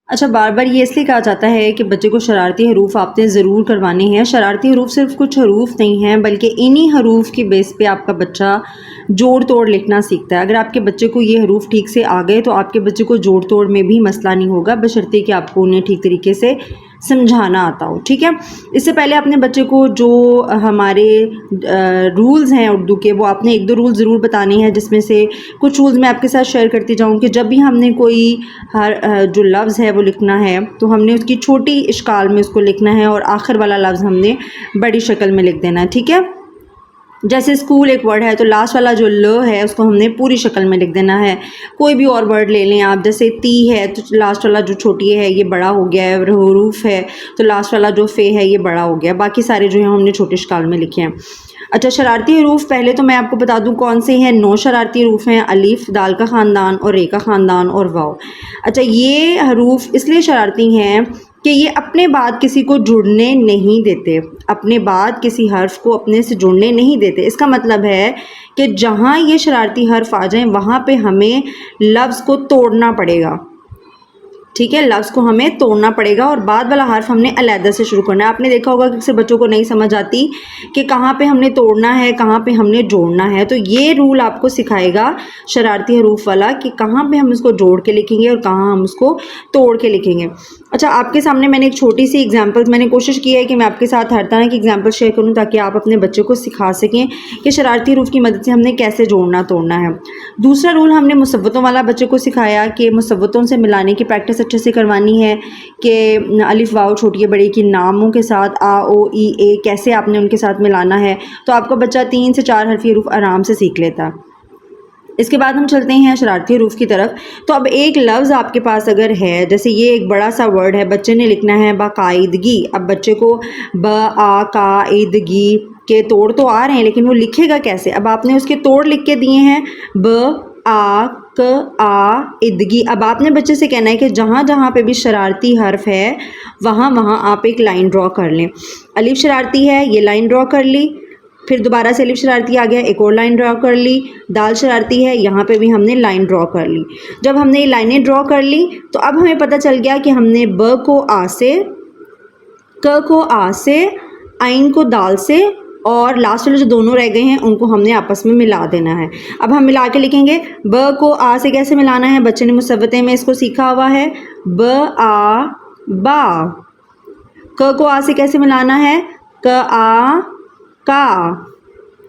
اچھا، بار بار یہ اس لیے کہا جاتا ہے کہ بچے کو شرارتی حروف آپ نے ضرور کروانے ہیں۔ شرارتی حروف صرف کچھ حروف نہیں ہیں، بلکہ انہی حروف کی بیس پہ آپ کا بچہ جوڑ توڑ لکھنا سیکھتا ہے۔ اگر آپ کے بچے کو یہ حروف ٹھیک سے آ گئے تو آپ کے بچے کو جوڑ توڑ میں بھی مسئلہ نہیں ہوگا، بشرطے کہ آپ کو انہیں ٹھیک طریقے سے سمجھانا آتا ہو، ٹھیک ہے۔ اس سے پہلے اپنے بچے کو جو ہمارے رولز ہیں اردو کے، وہ آپ نے ایک دو رول ضرور بتانے ہیں، جس میں سے کچھ رولز میں آپ کے ساتھ شیئر کرتی جاؤں کہ جب بھی ہم نے کوئی جو لفظ ہے وہ لکھنا ہے تو ہم نے اس کی چھوٹی اشکال میں اس کو لکھنا ہے، اور آخر والا لفظ ہم نے بڑی شکل میں لکھ دینا ہے، ٹھیک ہے۔ جیسے اسکول ایک ورڈ ہے تو لاسٹ والا جو ل ہے اس کو ہم نے پوری شکل میں لکھ دینا ہے۔ کوئی بھی اور ورڈ لے لیں آپ، جیسے تی ہے تو لاسٹ والا جو چھوٹی ہے یہ بڑا ہو گیا ہے، حروف ہے تو لاسٹ والا جو فے ہے یہ بڑا ہو گیا، باقی سارے جو ہیں ہم نے چھوٹی اشکال میں لکھے ہیں۔ اچھا، شرارتی حروف پہلے تو میں آپ کو بتا دوں کون سے ہیں۔ 9 شرارتی حروف ہیں: الف، دال کا خاندان اور رے کا خاندان اور واو۔ اچھا، یہ حروف اس لیے شرارتی ہیں کہ یہ اپنے بعد کسی کو جڑنے نہیں دیتے، اپنے بعد کسی حرف کو اپنے سے جڑنے نہیں دیتے۔ اس کا مطلب ہے کہ جہاں یہ شرارتی حرف آ جائیں وہاں پہ ہمیں لفظ کو توڑنا پڑے گا، ٹھیک ہے، لفظ کو ہمیں توڑنا پڑے گا، اور بعد والا حرف ہم نے علیحدہ سے شروع کرنا ہے۔ آپ نے دیکھا ہوگا کہ اکثر بچوں کو نہیں سمجھ آتی کہ کہاں پہ ہم نے توڑنا ہے، کہاں پہ ہم نے جوڑنا ہے، تو یہ رول آپ کو سکھائے گا شرارتی حروف والا کہ کہاں پہ ہم اس کو جوڑ کے لکھیں گے اور کہاں ہم اس کو توڑ کے لکھیں گے۔ اچھا، آپ کے سامنے میں نے ایک چھوٹی سی ایگزامپل، میں نے کوشش کی ہے کہ میں آپ کے ساتھ ہر طرح کی ایگزامپل شیئر کروں تاکہ آپ اپنے بچوں کو سکھا سکیں کہ شرارتی حروف کی مدد سے ہم نے کیسے جوڑنا توڑنا ہے۔ دوسرا رول ہم نے مصوتوں والا بچے کو سکھایا کہ مصوتوں سے ملانے کی پریکٹس اچھے سے کروانی ہے، کہ الف واو چھوٹی بڑی کی ناموں کے ساتھ آ او ای اے کیسے آپ نے ان کے ساتھ ملانا ہے، تو آپ کا بچہ 3 سے 4 حرفی حروف آرام سے سیکھ لیتا۔ اس کے بعد ہم چلتے ہیں شرارتی حروف کی طرف۔ تو اب ایک لفظ آپ کے پاس اگر ہے، جیسے یہ ایک بڑا سا ورڈ ہے، بچے نے لکھنا ہے باقاعدگی۔ اب بچے کو ب آ کا عیدگی کے توڑ تو آ رہے ہیں لیکن وہ لکھے گا کیسے؟ اب آپ نے اس کے توڑ لکھ کے دیے ہیں، ب آ ک آ ادگی۔ اب آپ نے بچے سے کہنا ہے کہ جہاں جہاں پہ بھی شرارتی حرف ہے وہاں وہاں آپ ایک لائن ڈرا کر لیں۔ الف شرارتی ہے، یہ لائن ڈرا کر لی، پھر دوبارہ سے الف شرارتی آ گیا، ایک اور لائن ڈرا کر لی۔ دال شرارتی ہے، یہاں پہ بھی ہم نے لائن ڈرا کر لی۔ جب ہم نے یہ لائنیں ڈرا کر لی تو اب ہمیں پتہ چل گیا کہ ہم نے ب کو آ سے، ک کو آ سے، عین کو دال سے، اور لاسٹ والے جو دونوں رہ گئے ہیں ان کو ہم نے آپس میں ملا دینا ہے۔ اب ہم ملا کے لکھیں گے، ب کو آ سے کیسے ملانا ہے، بچے نے مصوتے میں اس کو سیکھا ہوا ہے، ب آ با۔ ک کو آ سے کیسے ملانا ہے، ک آ کا،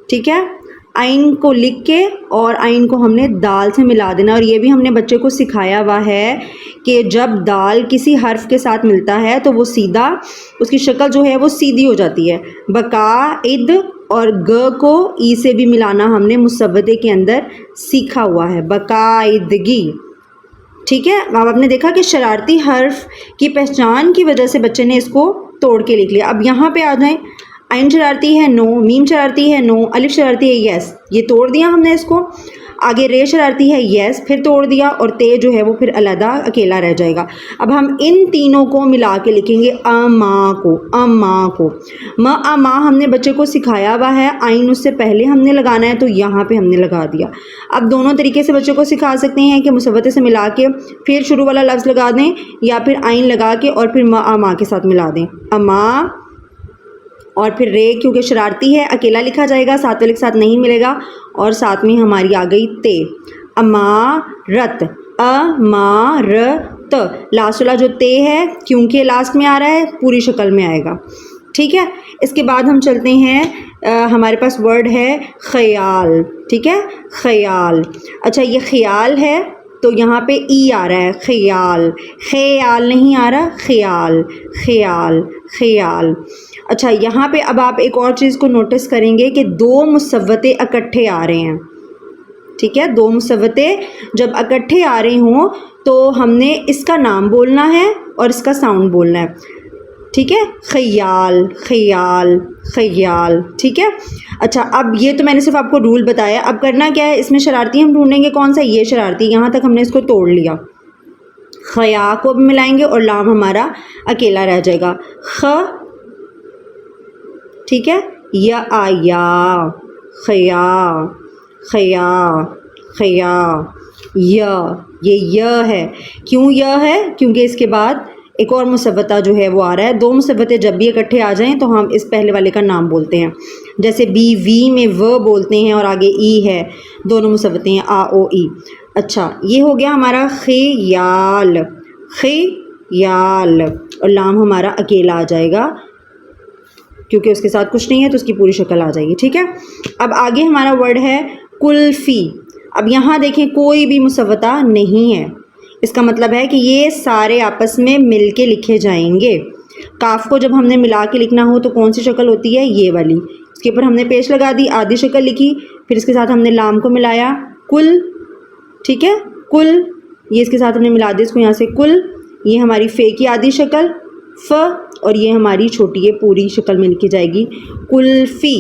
ٹھیک ہے۔ عین کو لکھ کے اور عین کو ہم نے دال سے ملا دینا، اور یہ بھی ہم نے بچے کو سکھایا ہوا ہے کہ جب دال کسی حرف کے ساتھ ملتا ہے تو وہ سیدھا، اس کی شکل جو ہے وہ سیدھی ہو جاتی ہے۔ بقاعد اور گ کو ای سے بھی ملانا ہم نے مصوتے کے اندر سیکھا ہوا ہے، باقاعدگی، ٹھیک ہے۔ اب آپ نے دیکھا کہ شرارتی حرف کی پہچان کی وجہ سے بچے نے اس کو توڑ کے لکھ لیا۔ اب یہاں پہ آ جائیں، عین شرارتی ہے، نو، میم شرارتی ہے، نو، الف شرارتی ہے، یس، یہ توڑ دیا ہم نے اس کو۔ آگے رے شرارتی ہے، یس، پھر توڑ دیا، اور تے جو ہے وہ پھر علیحدہ اکیلا رہ جائے گا۔ اب ہم ان تینوں کو ملا کے لکھیں گے اما کو، اما کو۔ م اما ہم نے بچے کو سکھایا ہوا ہے، عین اس سے پہلے ہم نے لگانا ہے تو یہاں پہ ہم نے لگا دیا۔ اب دونوں طریقے سے بچے کو سکھا سکتے ہیں کہ مصوتے سے ملا کے پھر شروع والا لفظ لگا دیں، یا پھر عین لگا کے اور پھر م اما کے ساتھ ملا دیں، اما، اور پھر رے کیونکہ شرارتی ہے اکیلا لکھا جائے گا، ساتھ والے کے ساتھ نہیں ملے گا، اور ساتھ میں ہماری آ گئی تے، امارت، امارت۔ لاسٹ والا جو تے ہے کیونکہ لاسٹ میں آ رہا ہے پوری شکل میں آئے گا، ٹھیک ہے۔ اس کے بعد ہم چلتے ہیں، ہمارے پاس ورڈ ہے خیال، ٹھیک ہے، خیال۔ اچھا، یہ خیال ہے تو یہاں پہ ای آ رہا ہے، خیال، خیال نہیں آ رہا، خیال، خیال، خیال۔ اچھا، یہاں پہ اب آپ ایک اور چیز کو نوٹس کریں گے کہ 2 مصوتے اکٹھے آ رہے ہیں، ٹھیک ہے۔ 2 مصوتے جب اکٹھے آ رہے ہوں تو ہم نے اس کا نام بولنا ہے اور اس کا ساؤنڈ بولنا ہے، ٹھیک ہے، خیال، خیال، خیال، ٹھیک ہے۔ اچھا، اب یہ تو میں نے صرف آپ کو رول بتایا، اب کرنا کیا ہے، اس میں شرارتی ہم ڈھونڈیں گے کون سا، یہ شرارتی، یہاں تک ہم نے اس کو توڑ لیا۔ خیا کو بھی ملائیں گے اور لام ہمارا اکیلا رہ جائے گا، خ، ٹھیک ہے، یا آیا، خیا، خیا، خیا، یا، یہ ی ہے. کیوں ی ہے؟ کیونکہ اس کے بعد ایک اور مثبتہ جو ہے وہ آ رہا ہے. دو مثبتے جب بھی اکٹھے آ جائیں تو ہم اس پہلے والے کا نام بولتے ہیں. جیسے بی وی میں و بولتے ہیں اور آگے ای ہے، دونوں مثبتے ہیں آ او ای. اچھا یہ ہو گیا ہمارا خیال، خیال، اور لام ہمارا اکیلا آ جائے گا کیونکہ اس کے ساتھ کچھ نہیں ہے تو اس کی پوری شکل آ جائے گی. ٹھیک ہے. اب آگے ہمارا ورڈ ہے کلفی. اب یہاں دیکھیں کوئی بھی مسوتہ نہیں ہے، اس کا مطلب ہے کہ یہ سارے آپس میں مل کے لکھے جائیں گے. کاف کو جب ہم نے ملا کے لکھنا ہو تو کون سی شکل ہوتی ہے؟ یہ والی. اس کے اوپر ہم نے پیش لگا دی، آدھی شکل لکھی، پھر اس کے ساتھ ہم نے لام کو ملایا، کل. ٹھیک ہے. کل، یہ اس کے ساتھ ہم نے ملا دی اس کو یہاں سے کل. یہ ہماری فے کی آدھی شکل ف، اور یہ ہماری چھوٹی ہے پوری شکل میں لکھی جائے گی کلفی.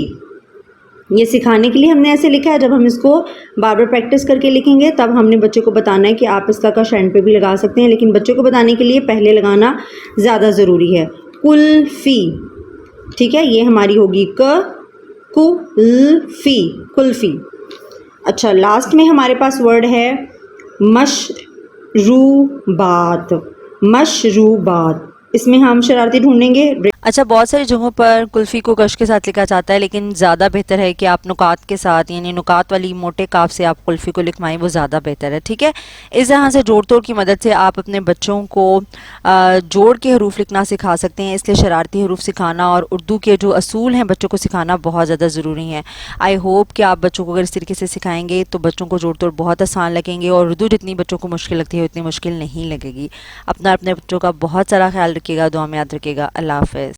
یہ سکھانے کے لیے ہم نے ایسے لکھا ہے. جب ہم اس کو بار بار پریکٹس کر کے لکھیں گے تب ہم نے بچے کو بتانا ہے کہ آپ اس کا شینڈ پہ بھی لگا سکتے ہیں، لیکن بچے کو بتانے کے لیے پہلے لگانا زیادہ ضروری ہے. کلفی. ٹھیک ہے. یہ ہماری ہوگی کلفی، کلفی. اچھا لاسٹ میں ہمارے پاس ورڈ ہے مشروبات. مشروبات، اس میں ہم شرارتی ڈھونڈیں گے. اچھا بہت ساری جگہوں پر کلفی کو کش کے ساتھ لکھا جاتا ہے، لیکن زیادہ بہتر ہے کہ آپ نکات کے ساتھ، یعنی نکات والی موٹے کاف سے آپ کلفی کو لکھوائیں، وہ زیادہ بہتر ہے. ٹھیک ہے. اس طرح سے جوڑ توڑ کی مدد سے آپ اپنے بچوں کو جوڑ کے حروف لکھنا سکھا سکتے ہیں. اس لیے شرارتی حروف سکھانا اور اردو کے جو اصول ہیں بچوں کو سکھانا بہت زیادہ ضروری ہیں. آئی ہوپ کہ آپ بچوں کو اگر اس طریقے سے سکھائیں گے تو بچوں کو جوڑ توڑ بہت آسان لگیں گے، اور اردو جتنی بچوں کو مشکل لگتی ہے اتنی مشکل نہیں لگے گی. اپنے بچوں کا بہت سارا خیال رکھیے گا، دعا میں یاد رکھیے گا. اللہ حافظ.